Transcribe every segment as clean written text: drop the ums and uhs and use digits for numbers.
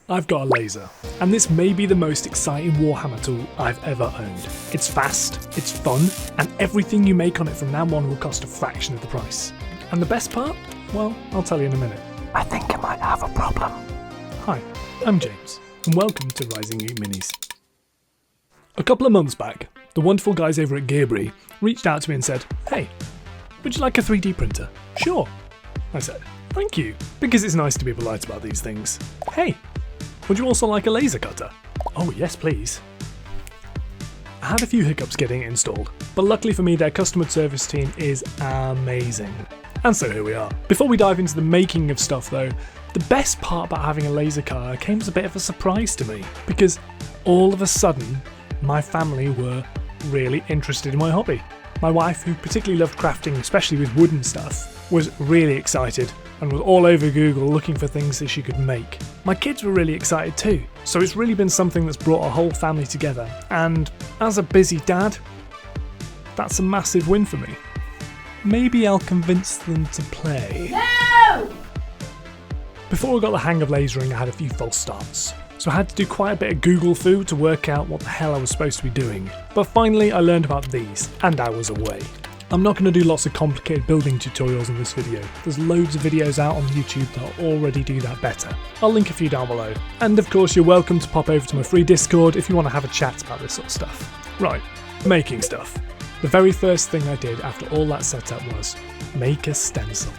I've got a laser, and this may be the most exciting Warhammer tool I've ever owned. It's fast, it's fun, and everything you make on it from now on will cost a fraction of the price. And the best part? Well, I'll tell you in a minute. I think I might have a problem. Hi, I'm James, and welcome to Rising Geek Minis. A couple of months back, the wonderful guys over at Gearbry reached out to me and said, "Hey, would you like a 3D printer?" "Sure," I said. "Thank you," because it's nice to be polite about these things. "Hey, would you also like a laser cutter?" "Oh yes, please." I had a few hiccups getting it installed, but luckily for me their customer service team is amazing. And so here we are. Before we dive into the making of stuff though, the best part about having a laser cutter came as a bit of a surprise to me, because all of a sudden my family were really interested in my hobby. My wife, who particularly loved crafting, especially with wooden stuff, was really excited and was all over Google looking for things that she could make. My kids were really excited too, so it's really been something that's brought our whole family together, and as a busy dad, that's a massive win for me. Maybe I'll convince them to play. No! Before I got the hang of lasering, I had a few false starts, so I had to do quite a bit of Google foo to work out what the hell I was supposed to be doing. But finally I learned about these, and I was away. I'm not going to do lots of complicated building tutorials in this video. There's loads of videos out on YouTube that already do that better. I'll link a few down below. And of course you're welcome to pop over to my free Discord if you want to have a chat about this sort of stuff. Right, making stuff. The very first thing I did after all that setup was make a stencil.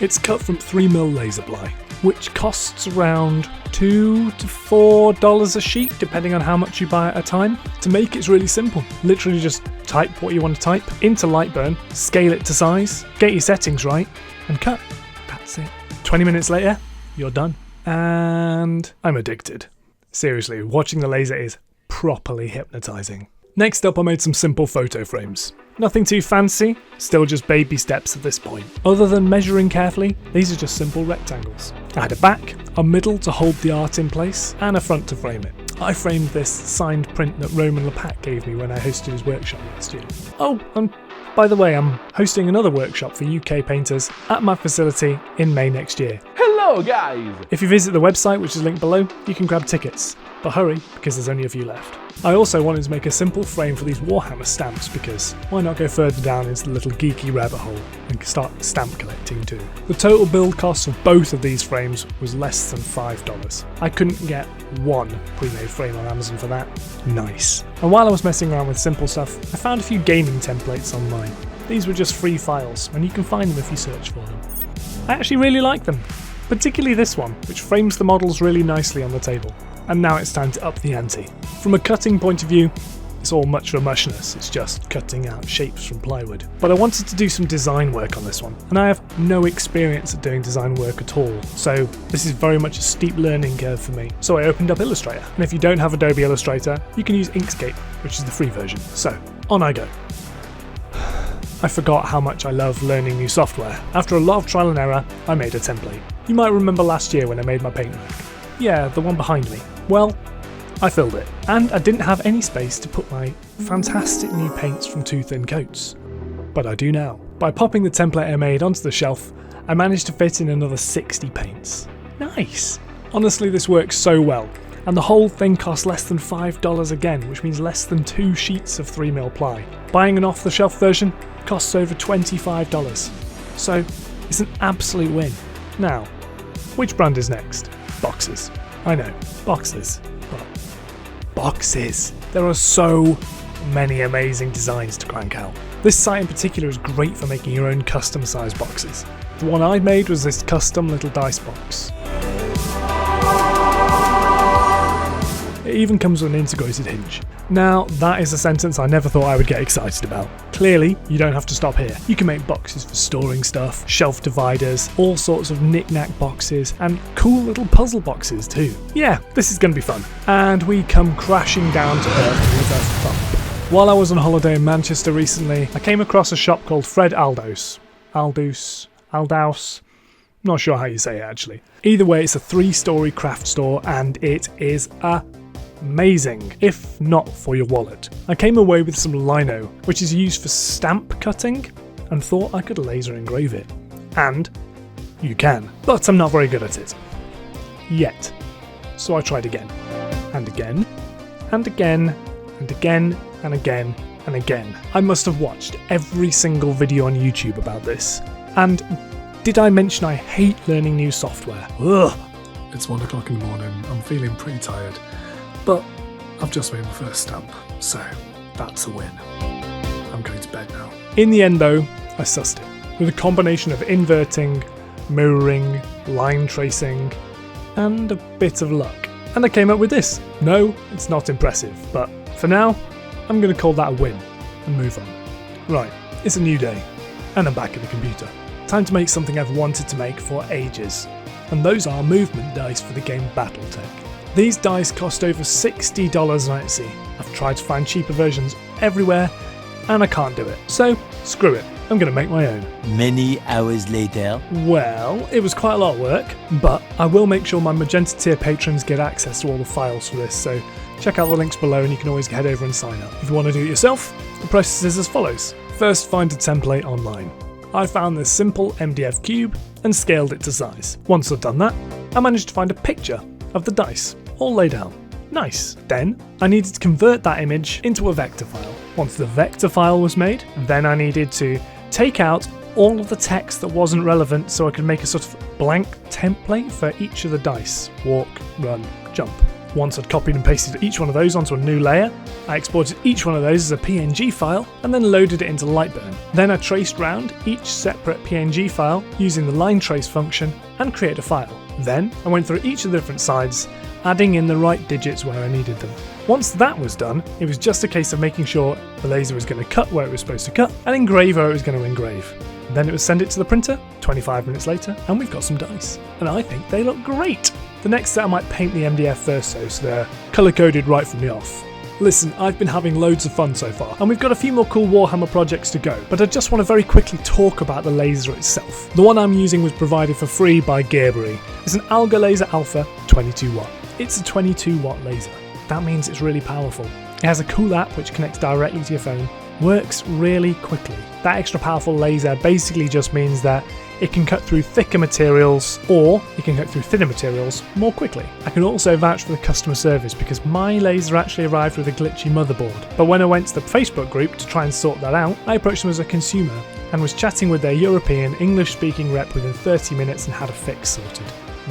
It's cut from 3mm laser ply, which costs around $2 to $4 a sheet depending on how much you buy at a time. To make it's really simple. Literally just type what you want to type into Lightburn, scale it to size, get your settings right, and cut. That's it. 20 minutes later, you're done. And I'm addicted. Seriously, watching the laser is properly hypnotising. Next up I made some simple photo frames. Nothing too fancy, still just baby steps at this point. Other than measuring carefully, these are just simple rectangles. I had a back, a middle to hold the art in place, and a front to frame it. I framed this signed print that Roman Lepat gave me when I hosted his workshop last year. Oh, and by the way, I'm hosting another workshop for UK painters at my facility in May next year. Hello guys! If you visit the website, which is linked below, you can grab tickets. But hurry, because there's only a few left. I also wanted to make a simple frame for these Warhammer stamps, because why not go further down into the little geeky rabbit hole and start stamp collecting too. The total build cost of both of these frames was less than $5. I couldn't get one pre-made frame on Amazon for that. Nice. And while I was messing around with simple stuff, I found a few gaming templates online. These were just free files, and you can find them if you search for them. I actually really like them, particularly this one, which frames the models really nicely on the table. And now it's time to up the ante. From a cutting point of view, it's all much for muchness, it's just cutting out shapes from plywood. But I wanted to do some design work on this one, and I have no experience at doing design work at all, so this is very much a steep learning curve for me. So I opened up Illustrator, and if you don't have Adobe Illustrator, you can use Inkscape, which is the free version. So, on I go. I forgot how much I love learning new software. After a lot of trial and error, I made a template. You might remember last year when I made my paintwork. Yeah, the one behind me. Well, I filled it, and I didn't have any space to put my fantastic new paints from Two Thin Coats. But I do now. By popping the template I made onto the shelf, I managed to fit in another 60 paints. Nice! Honestly, this works so well, and the whole thing costs less than $5 again, which means less than 2 sheets of 3mm ply. Buying an off-the-shelf version costs over $25, so it's an absolute win. Now, which brand is next? Boxes. I know, boxes, but boxes. There are so many amazing designs to crank out. This site in particular is great for making your own custom sized boxes. The one I made was this custom little dice box. It even comes with an integrated hinge. Now, that is a sentence I never thought I would get excited about. Clearly, you don't have to stop here. You can make boxes for storing stuff, shelf dividers, all sorts of knick-knack boxes, and cool little puzzle boxes too. Yeah, this is going to be fun. And we come crashing down to earth with a thump. While I was on holiday in Manchester recently, I came across a shop called Fred Aldos. Aldos. Not sure how you say it actually. Either way, it's a 3-story craft store and it is amazing, if not for your wallet. I came away with some lino, which is used for stamp cutting, and thought I could laser engrave it. And you can, but I'm not very good at it. yet. So I tried again, and again, and again, and again, and again, and again. I must have watched every single video on YouTube about this. And did I mention I hate learning new software? Ugh. It's 1 o'clock in the morning, I'm feeling pretty tired, but I've just made my first stamp, so that's a win. I'm going to bed now. In the end though, I sussed it, with a combination of inverting, mirroring, line tracing, and a bit of luck. And I came up with this. No, it's not impressive, but for now, I'm going to call that a win and move on. Right, it's a new day, and I'm back at the computer. Time to make something I've wanted to make for ages, and those are movement dice for the game BattleTech. These dice cost over $60 on Etsy. I've tried to find cheaper versions everywhere, and I can't do it. So, screw it, I'm going to make my own. Many hours later. Well, it was quite a lot of work, but I will make sure my Magenta tier patrons get access to all the files for this, so check out the links below and you can always head over and sign up. If you want to do it yourself, the process is as follows. First, find a template online. I found this simple MDF cube and scaled it to size. Once I've done that, I managed to find a picture of the dice, all laid out. Nice. Then, I needed to convert that image into a vector file. Once the vector file was made, then I needed to take out all of the text that wasn't relevant so I could make a sort of blank template for each of the dice. Walk, run, jump. Once I'd copied and pasted each one of those onto a new layer, I exported each one of those as a PNG file and then loaded it into Lightburn. Then I traced round each separate PNG file using the line trace function and created a file. Then I went through each of the different sides, adding in the right digits where I needed them. Once that was done, it was just a case of making sure the laser was going to cut where it was supposed to cut and engrave where it was going to engrave. Then it was send it to the printer, 25 minutes later, and we've got some dice. And I think they look great! The next set I might paint the MDF first though, so they're colour-coded right from the off. Listen, I've been having loads of fun so far, and we've got a few more cool Warhammer projects to go, but I just want to very quickly talk about the laser itself. The one I'm using was provided for free by Gearbury. It's an Algolaser Alpha 22 watt. It's a 22 watt laser. That means it's really powerful. It has a cool app which connects directly to your phone, works really quickly. That extra powerful laser basically just means that it can cut through thicker materials or it can cut through thinner materials more quickly. I can also vouch for the customer service because my laser actually arrived with a glitchy motherboard. But when I went to the Facebook group to try and sort that out, I approached them as a consumer and was chatting with their European English-speaking rep within 30 minutes and had a fix sorted.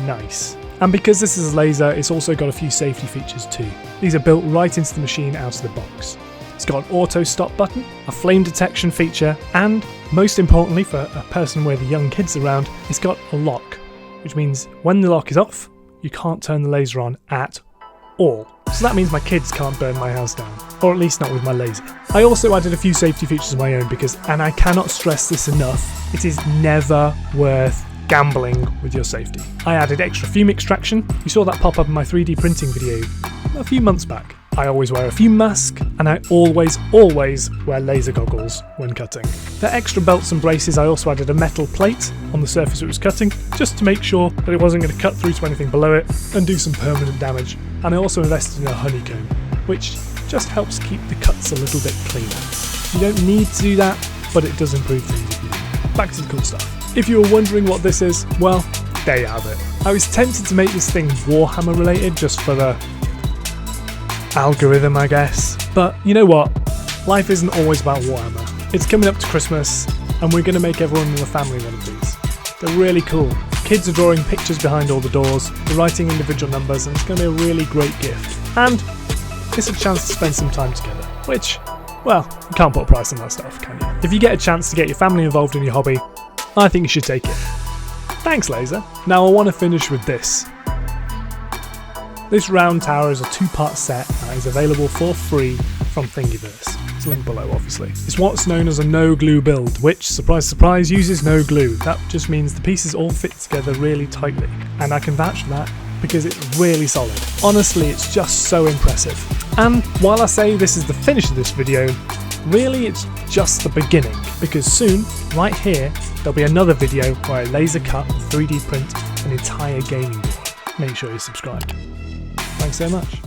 Nice. And because this is a laser, it's also got a few safety features too. These are built right into the machine out of the box. It's got an auto stop button, a flame detection feature, and most importantly for a person with young kids around, it's got a lock, which means when the lock is off, you can't turn the laser on at all. So that means my kids can't burn my house down, or at least not with my laser. I also added a few safety features of my own because, and I cannot stress this enough, it is never worth gambling with your safety. I added extra fume extraction. You saw that pop up in my 3D printing video a few months back. I always wear a fume mask, and I always wear laser goggles when cutting. For extra belts and braces, I also added a metal plate on the surface it was cutting, just to make sure that it wasn't going to cut through to anything below it and do some permanent damage. And I also invested in a honeycomb, which just helps keep the cuts a little bit cleaner. You don't need to do that, but it does improve things if you do. Back to the cool stuff. If you were wondering what this is, well, there you have it. I was tempted to make this thing Warhammer related just for the algorithm, I guess. But you know what? Life isn't always about Warhammer. It's coming up to Christmas, and we're going to make everyone in the family one of these. They're really cool. Kids are drawing pictures behind all the doors, they're writing individual numbers, and it's going to be a really great gift. And it's a chance to spend some time together, which, well, you can't put a price on that stuff, can you? If you get a chance to get your family involved in your hobby, I think you should take it. Thanks, Laser. Now I want to finish with this. This round tower is a 2-part set that is available for free from Thingiverse. It's linked below, obviously. It's what's known as a no-glue build, which, surprise surprise, uses no glue. That just means the pieces all fit together really tightly, and I can vouch for that because it's really solid. Honestly, it's just so impressive. And while I say this is the finish of this video, really it's just the beginning, because soon, right here, there'll be another video where I laser cut and 3D print an entire gaming board. Make sure you're subscribed. Thanks so much.